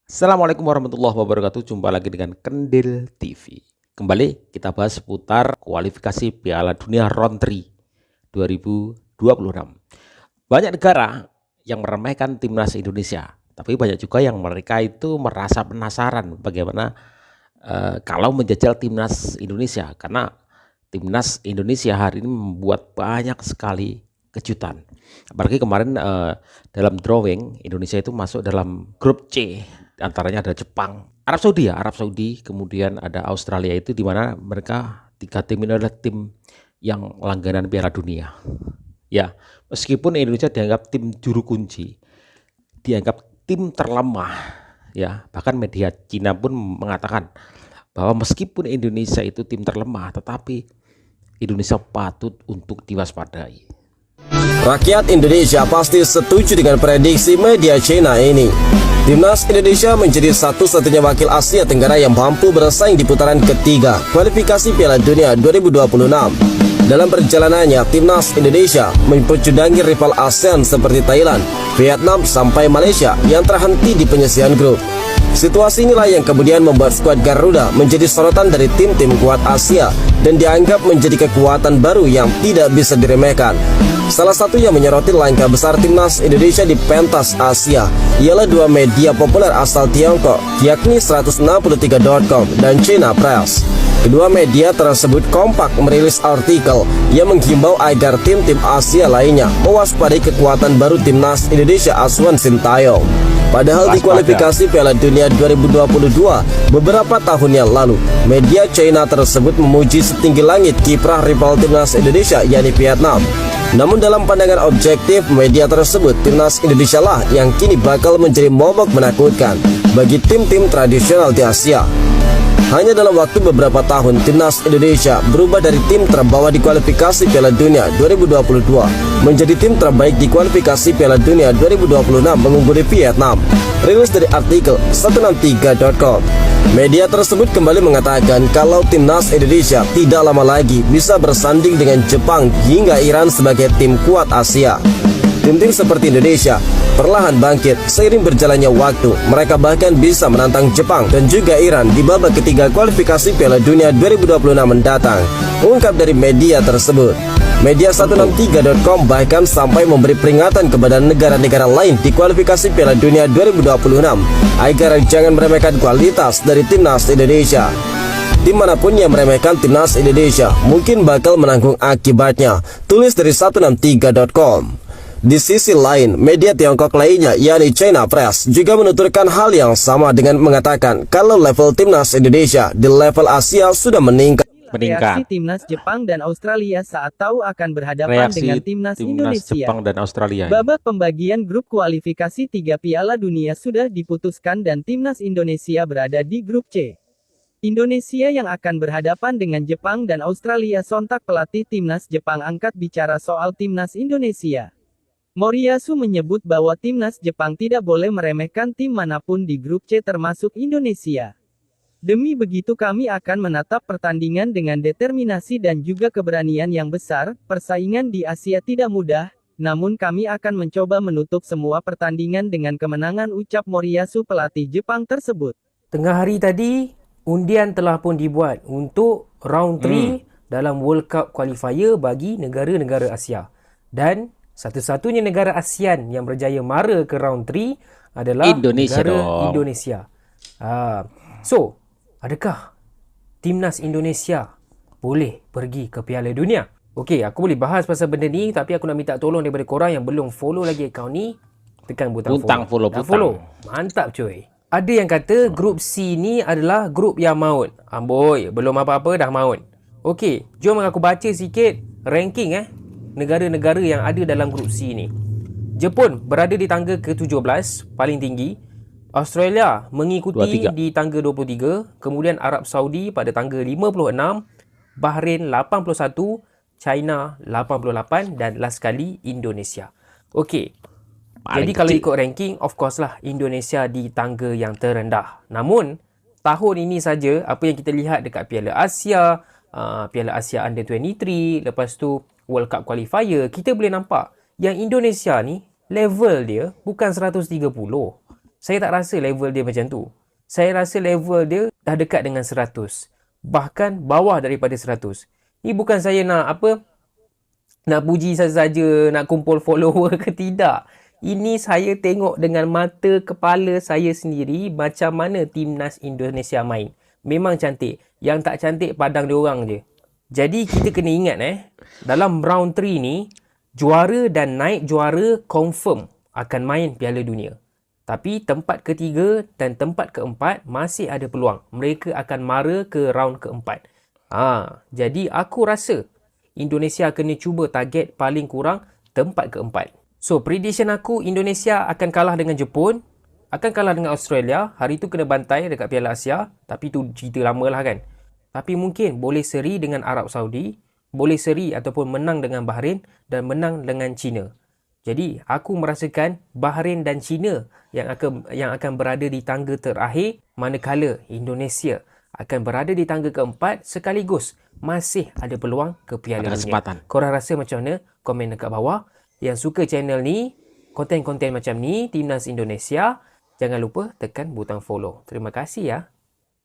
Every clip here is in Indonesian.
Assalamualaikum warahmatullahi wabarakatuh. Jumpa lagi dengan Kendil TV. Kembali kita bahas seputar kualifikasi Piala Dunia Round 3 2026. Banyak negara yang meremehkan timnas Indonesia, tapi banyak juga yang mereka itu merasa penasaran bagaimana kalau menjajal timnas Indonesia, karena timnas Indonesia hari ini membuat banyak sekali kejutan. Apalagi kemarin dalam drawing Indonesia itu masuk dalam grup C, antaranya ada Jepang, Arab Saudi, kemudian ada Australia, itu di mana mereka tiga tim ini adalah tim yang langganan Piala Dunia. Ya, meskipun Indonesia dianggap tim juru kunci, dianggap tim terlemah, ya, bahkan media Cina pun mengatakan bahwa meskipun Indonesia itu tim terlemah, tetapi Indonesia patut untuk diwaspadai. Rakyat Indonesia pasti setuju dengan prediksi media China ini. Timnas Indonesia menjadi satu-satunya wakil Asia Tenggara yang mampu bersaing di putaran ketiga kualifikasi Piala Dunia 2026. Dalam perjalanannya, Timnas Indonesia mempercudangi rival ASEAN seperti Thailand, Vietnam, sampai Malaysia yang terhenti di penyisihan grup. Situasi inilah yang kemudian membuat skuad Garuda menjadi sorotan dari tim-tim kuat Asia dan dianggap menjadi kekuatan baru yang tidak bisa diremehkan. Salah satu yang menyoroti langkah besar timnas Indonesia di pentas Asia ialah dua media populer asal Tiongkok, yakni 163.com dan China Press. Kedua media tersebut kompak merilis artikel yang menghimbau agar tim-tim Asia lainnya mewaspadai kekuatan baru timnas Indonesia Aswan Sintayong. Padahal di kualifikasi Piala Dunia 2022 beberapa tahun yang lalu, media China tersebut memuji setinggi langit kiprah rival timnas Indonesia, yakni Vietnam. Namun dalam pandangan objektif media tersebut, timnas Indonesia lah yang kini bakal menjadi momok menakutkan bagi tim-tim tradisional di Asia. Hanya dalam waktu beberapa tahun, timnas Indonesia berubah dari tim terbawa di kualifikasi Piala Dunia 2022 menjadi tim terbaik di kualifikasi Piala Dunia 2026 mengungguli Vietnam. Rilis dari artikel 163.com. Media tersebut kembali mengatakan kalau timnas Indonesia tidak lama lagi bisa bersanding dengan Jepang hingga Iran sebagai tim kuat Asia. Tim-tim seperti Indonesia perlahan bangkit seiring berjalannya waktu. Mereka bahkan bisa menantang Jepang dan juga Iran di babak ketiga kualifikasi Piala Dunia 2026 mendatang, ungkap dari media tersebut. Media 163.com bahkan sampai memberi peringatan kepada negara-negara lain di kualifikasi Piala Dunia 2026 agar jangan meremehkan kualitas dari timnas Indonesia. Tim manapun yang meremehkan timnas Indonesia mungkin bakal menanggung akibatnya, tulis dari 163.com. Di sisi lain, media Tiongkok lainnya, yakni China Press, juga menuturkan hal yang sama dengan mengatakan kalau level timnas Indonesia di level Asia sudah meningkat. Reaksi timnas Jepang dan Australia saat tahu akan berhadapan dengan timnas Indonesia. Jepang dan Australia. Babak pembagian grup kualifikasi 3 Piala Dunia sudah diputuskan dan timnas Indonesia berada di grup C. Indonesia yang akan berhadapan dengan Jepang dan Australia. Sontak pelatih timnas Jepang angkat bicara soal timnas Indonesia. Moriyasu menyebut bahwa timnas Jepang tidak boleh meremehkan tim manapun di grup C termasuk Indonesia. Demi begitu kami akan menatap pertandingan dengan determinasi dan juga keberanian yang besar. Persaingan di Asia tidak mudah, namun kami akan mencoba menutup semua pertandingan dengan kemenangan, ucap Moriyasu pelatih Jepang tersebut. Tengah hari tadi, undian telah pun dibuat untuk round 3 dalam World Cup qualifier bagi negara-negara Asia. Dan satu-satunya negara ASEAN yang berjaya mara ke round 3 adalah Indonesia. So, adakah timnas Indonesia boleh pergi ke Piala Dunia? Okey, aku boleh bahas pasal benda ni, tapi aku nak minta tolong daripada korang yang belum follow lagi akaun ni, tekan butang follow. Mantap cuy. Ada yang kata grup C ni adalah grup yang maut. Amboi, belum apa-apa dah maut. Okey, jom aku baca sikit ranking negara-negara yang ada dalam grup C ni. Jepun berada di tangga ke-17, paling tinggi. Australia mengikuti 23. di tangga 23, kemudian Arab Saudi pada tangga 56, Bahrain 81, China 88 dan last sekali Indonesia. Okey. Jadi kalau ikut ranking, of course lah Indonesia di tangga yang terendah. Namun tahun ini saja apa yang kita lihat dekat Piala Asia, Piala Asia Under 23, lepas tu World Cup qualifier, kita boleh nampak yang Indonesia ni level dia bukan 130. Saya tak rasa level dia macam tu. Saya rasa level dia dah dekat dengan 100. Bahkan bawah daripada 100. Ni bukan saya nak puji saja-saja, nak kumpul follower ke tidak. Ini saya tengok dengan mata kepala saya sendiri macam mana timnas Indonesia main. Memang cantik. Yang tak cantik padang diorang je. Jadi kita kena ingat dalam round 3 ni, juara dan naik juara confirm akan main Piala Dunia. Tapi tempat ketiga dan tempat keempat masih ada peluang. Mereka akan mara ke round keempat. Jadi aku rasa Indonesia kena cuba target paling kurang tempat keempat. So, prediction aku Indonesia akan kalah dengan Jepun, akan kalah dengan Australia. Hari tu kena bantai dekat Piala Asia. Tapi tu cerita lama lah kan. Tapi mungkin boleh seri dengan Arab Saudi, boleh seri ataupun menang dengan Bahrain dan menang dengan China. Jadi, aku merasakan Bahrain dan China yang akan berada di tangga terakhir, manakala Indonesia akan berada di tangga keempat sekaligus masih ada peluang ke Piala Dunia. Korang rasa macam mana? Komen dekat bawah. Yang suka channel ni, konten-konten macam ni, Timnas Indonesia, jangan lupa tekan butang follow. Terima kasih ya.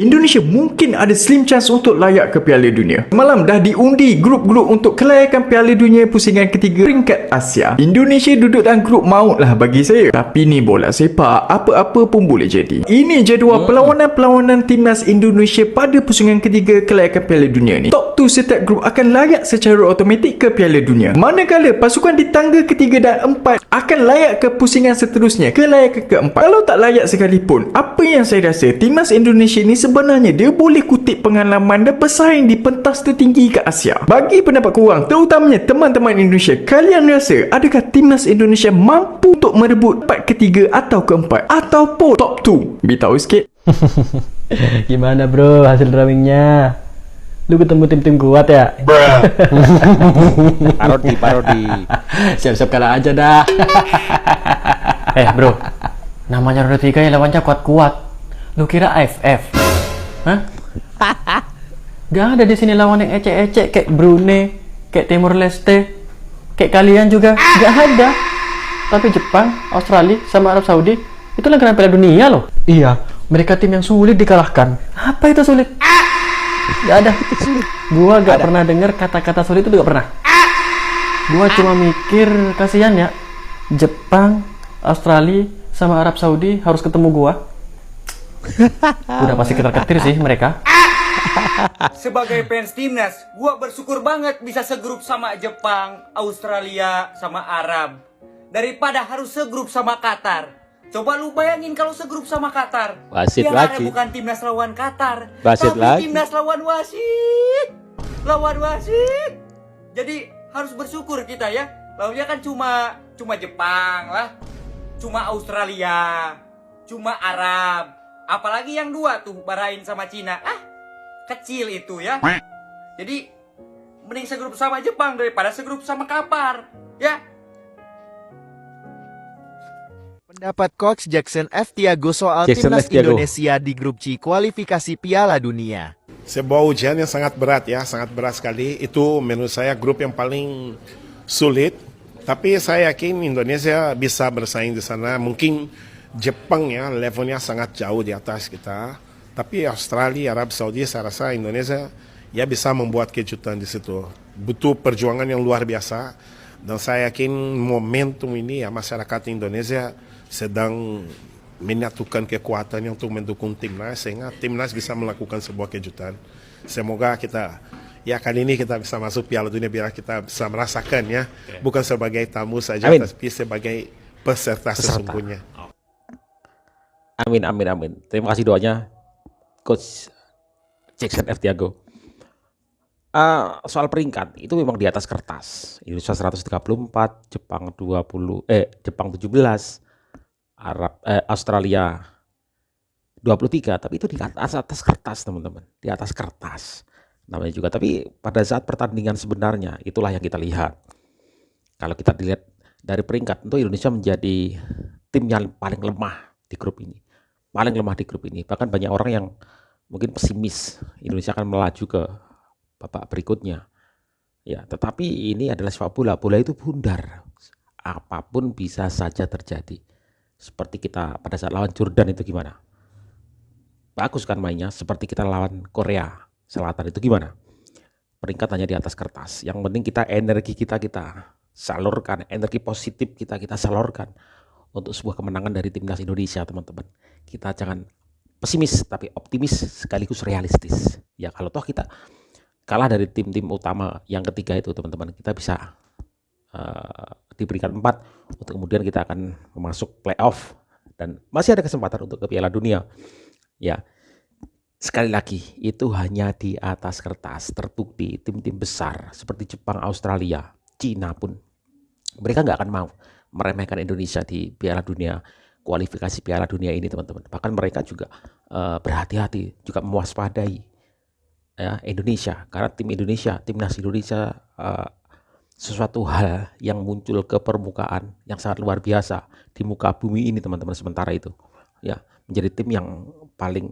Indonesia mungkin ada slim chance untuk layak ke Piala Dunia. Malam dah diundi grup-grup untuk kelayakan Piala Dunia pusingan ketiga peringkat Asia. Indonesia duduk dalam grup maut lah bagi saya. Tapi ni bola sepak, apa-apa pun boleh jadi. Ini jadual perlawanan-perlawanan timnas Indonesia pada pusingan ketiga kelayakan Piala Dunia ni. Top 2 setiap grup akan layak secara automatik ke Piala Dunia. Manakala pasukan di tangga ketiga dan empat akan layak ke pusingan seterusnya, kelayakan keempat. Kalau tak layak sekalipun, apa yang saya rasa timnas Indonesia ni sebenarnya dia boleh kutip pengalaman dan bersaing di pentas tertinggi ke Asia. Bagi pendapat korang, terutamanya teman-teman Indonesia, kalian rasa adakah timnas Indonesia mampu untuk merebut tempat ketiga atau keempat ataupun top 2? Beritahu sikit. Gimana bro hasil drawingnya? Lu ketemu tim-tim kuat ya? Parodi. Siap-siap kalah aja dah. Bro, namanya roda 3 yang lawannya kuat-kuat. Lu kira AFF? Hah? Gak ada di sini lawan yang ecek-ecek kayak Brunei, kayak Timor Leste, kayak kalian juga. Gak ada. Tapi Jepang, Australia, sama Arab Saudi itu langganan Piala Dunia loh. Iya, mereka tim yang sulit dikalahkan. Apa itu sulit? Gak ada. Gua gak pernah dengar kata-kata sulit itu, gak pernah. Gua cuma mikir kasihan ya, Jepang, Australia, sama Arab Saudi harus ketemu gua. Udah pasti ketar-ketir sih mereka. Sebagai fans timnas, gua bersyukur banget bisa segrup sama Jepang, Australia, sama Arab daripada harus segrup sama Qatar. Coba lu bayangin kalau segrup sama Qatar. Wasit yang lagi. ada bukan timnas lawan Qatar, Wasit tapi lagi. timnas lawan wasit. Lawan wasit. Jadi harus bersyukur kita ya. Lawannya kan cuma Jepang lah, cuma Australia, cuma Arab. Apalagi yang dua tuh, Bahrain sama Cina. Kecil itu ya. Jadi mending segrup sama Jepang daripada segrup sama Qatar, ya. Pendapat Coach Jackson F. Tiago soal timnas Indonesia di grup C kualifikasi Piala Dunia. Sebuah ujian yang sangat berat ya, sangat berat sekali. Itu menurut saya grup yang paling sulit. Tapi saya yakin Indonesia bisa bersaing di sana. Mungkin Jepang ya levelnya sangat jauh di atas kita. Tapi Australia, Arab Saudi, saya rasa Indonesia ya bisa membuat kejutan di situ. Butuh perjuangan yang luar biasa. Dan saya yakin momentum ini ya masyarakat Indonesia sedang menyatukan kekuatannya untuk mendukung timnas sehingga timnas bisa melakukan sebuah kejutan. Semoga kita ya kali ini kita bisa masuk Piala Dunia biar kita bisa merasakan ya, bukan sebagai tamu saja tapi sebagai peserta sesungguhnya. Amin. Terima kasih doanya Coach Jackson F. Tiago. Soal peringkat itu memang di atas kertas. Indonesia 134, Jepang 17, Australia 23, tapi itu di atas kertas teman-teman, di atas kertas namanya juga. Tapi pada saat pertandingan sebenarnya itulah yang kita lihat. Kalau kita dilihat dari peringkat, tentu Indonesia menjadi tim yang paling lemah di grup ini. Bahkan banyak orang yang mungkin pesimis Indonesia akan melaju ke babak berikutnya. Ya, tetapi ini adalah sepak bola. Bola itu bundar. Apapun bisa saja terjadi. seperti kita pada saat lawan Jordan itu gimana? Bagus kan mainnya, seperti kita lawan Korea Selatan itu gimana? Peringkat hanya di atas kertas. Yang penting kita energi kita salurkan, energi positif kita salurkan untuk sebuah kemenangan dari timnas Indonesia, teman-teman. Kita jangan pesimis tapi optimis sekaligus realistis. Ya kalau toh kita kalah dari tim-tim utama yang ketiga itu, teman-teman, kita bisa diberikan 4 untuk kemudian kita akan masuk playoff dan masih ada kesempatan untuk ke Piala Dunia. Ya, sekali lagi itu hanya di atas kertas. Terbukti tim-tim besar seperti Jepang, Australia, Cina pun mereka nggak akan mau meremehkan Indonesia di Piala Dunia, kualifikasi Piala Dunia ini, teman-teman. Bahkan mereka juga berhati-hati, juga mewaspadai ya, Indonesia, karena timnas Indonesia sesuatu hal yang muncul ke permukaan yang sangat luar biasa di muka bumi ini, teman-teman. Sementara itu ya menjadi tim yang paling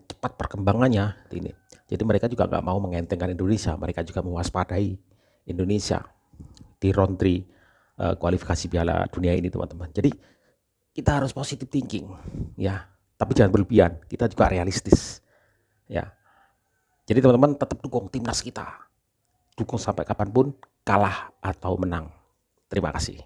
cepat perkembangannya ini. Jadi mereka juga nggak mau mengentengkan Indonesia, mereka juga mewaspadai Indonesia di round 3 kualifikasi Piala Dunia ini, teman-teman. Jadi kita harus positive thinking ya, tapi jangan berlebihan, kita juga realistis ya. Jadi teman-teman tetap dukung timnas kita, dukung sampai kapanpun, kalah atau menang. Terima kasih.